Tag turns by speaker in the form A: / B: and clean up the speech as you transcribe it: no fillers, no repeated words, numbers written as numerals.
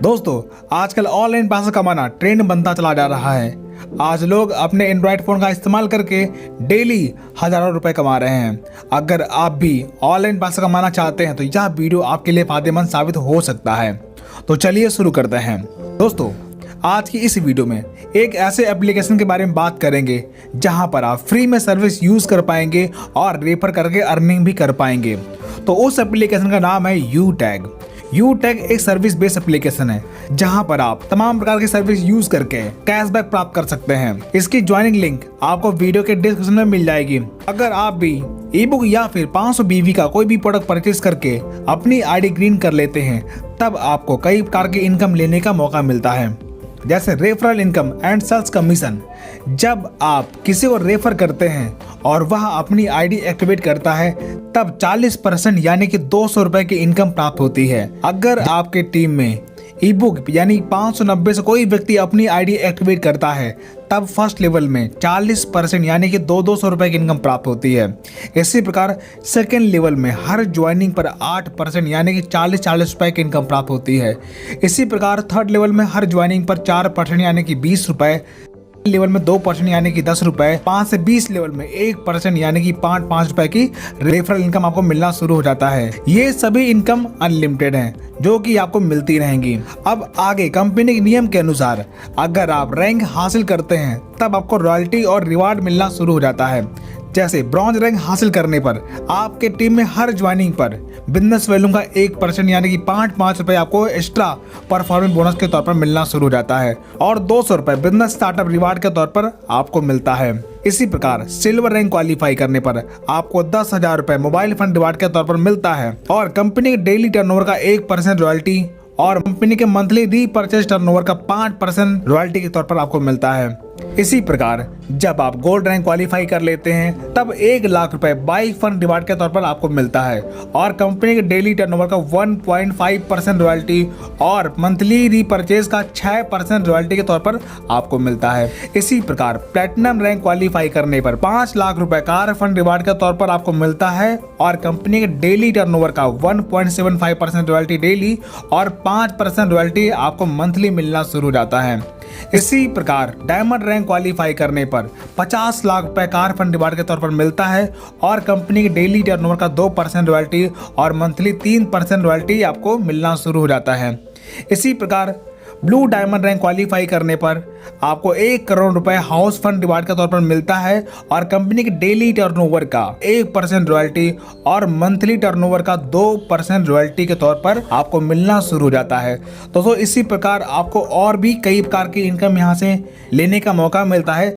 A: दोस्तों, आजकल ऑनलाइन पैसा कमाना ट्रेंड बनता चला जा रहा है। आज लोग अपने एंड्रॉयड फ़ोन का इस्तेमाल करके डेली हज़ारों रुपए कमा रहे हैं। अगर आप भी ऑनलाइन पैसा कमाना चाहते हैं तो यह वीडियो आपके लिए फायदेमंद साबित हो सकता है। तो चलिए शुरू करते हैं। दोस्तों, आज की इस वीडियो में एक ऐसे एप्लीकेशन के बारे में बात करेंगे जहां पर आप फ्री में सर्विस यूज़ कर पाएंगे और रेफर करके अर्निंग भी कर पाएंगे। तो उस एप्लीकेशन का नाम है यूटैग। यूटैग एक सर्विस बेस्ड एप्लीकेशन है जहां पर आप तमाम प्रकार की सर्विस यूज करके कैशबैक प्राप्त कर सकते हैं। इसकी ज्वाइनिंग लिंक आपको वीडियो के डिस्क्रिप्शन में मिल जाएगी। अगर आप भी ई बुक या फिर 500 BV का कोई भी प्रोडक्ट परचेज करके अपनी आईडी ग्रीन कर लेते हैं, तब आपको कई प्रकार की इनकम लेने का मौका मिलता है, जैसे referral income and sales commission. जब आप किसी को रेफर करते हैं और वह अपनी आईडी एक्टिवेट करता है, तब 40% यानी कि 200 रुपए की इनकम प्राप्त होती है। अगर आपके टीम में ई बुक यानी 590 से कोई व्यक्ति अपनी आईडी एक्टिवेट करता है, तब फर्स्ट लेवल में 40% यानी कि 200 रुपए की इनकम प्राप्त होती है। इसी प्रकार सेकेंड लेवल में हर ज्वाइनिंग पर 8% यानी कि 40 रुपए की इनकम प्राप्त होती है। इसी प्रकार थर्ड लेवल में हर ज्वाइनिंग पर 4% यानी कि 20 रुपए, लेवल में 2% यानी कि 10 रुपए, 5 से 20 लेवल में 1% यानी कि 5 रुपए की रेफरल इनकम आपको मिलना शुरू हो जाता है। ये सभी इनकम अनलिमिटेड हैं जो कि आपको मिलती रहेंगी। अब आगे कंपनी के नियम के अनुसार अगर आप रैंक हासिल करते हैं तब आपको रॉयल्टी और रिवार्ड मिलना शुरू हो जाता है। जैसे ब्रॉन्ज रैंक हासिल करने पर आपके टीम में हर ज्वाइनिंग पर बिजनेस वैल्यू का 1% यानी कि 5 रुपए आपको एक्स्ट्रा परफॉर्मेंस बोनस के तौर पर मिलना शुरू हो जाता है और 200 रुपए बिजनेस स्टार्टअप रिवार्ड के तौर पर आपको मिलता है। इसी प्रकार सिल्वर रैंक क्वालिफाई करने पर आपको 10,000 रुपए मोबाइल फंड रिवार्ड के तौर पर मिलता है और कंपनी के डेली टर्नओवर का 1% रॉयल्टी और कंपनी के मंथली रीपरचेज टर्नओवर का 5% रॉयल्टी के तौर पर आपको मिलता है। इसी प्रकार जब आप गोल्ड रैंक क्वालिफाई कर लेते हैं तब 1 लाख रुपए बाइक फंड रिवार्ड के तौर पर आपको मिलता है और कंपनी के डेली टर्नओवर का 1.5% रॉयल्टी और मंथली रीपरचेज का 6% रॉयल्टी के तौर पर आपको मिलता है। इसी प्रकार प्लेटिनम रैंक क्वालिफाई करने पर 5 लाख रुपए कार फंड रिवार्ड के तौर पर आपको मिलता है और कंपनी के डेली टर्नओवर का 1.75% रॉयल्टी डेली और 5% रॉयल्टी आपको मंथली मिलना शुरू हो जाता है। इसी प्रकार डायमंड रैंक क्वालिफाई करने पर 50 लाख रुपए कार फंड रिवार्ड के तौर पर मिलता है और कंपनी के डेली टर्नओवर का 2% रॉयल्टी और मंथली 3% रॉयल्टी आपको मिलना शुरू हो जाता है। इसी प्रकार ब्लू डायमंड रैंक क्वालिफाई करने पर आपको 1 करोड़ रुपए हाउस फंड रिवार्ड के तौर पर मिलता है और कंपनी के डेली टर्नओवर का 1% रॉयल्टी और मंथली टर्नओवर का 2% रॉयल्टी के तौर पर आपको मिलना शुरू हो जाता है। दोस्तों, इसी प्रकार आपको और भी कई प्रकार की इनकम यहाँ से लेने का मौका मिलता है।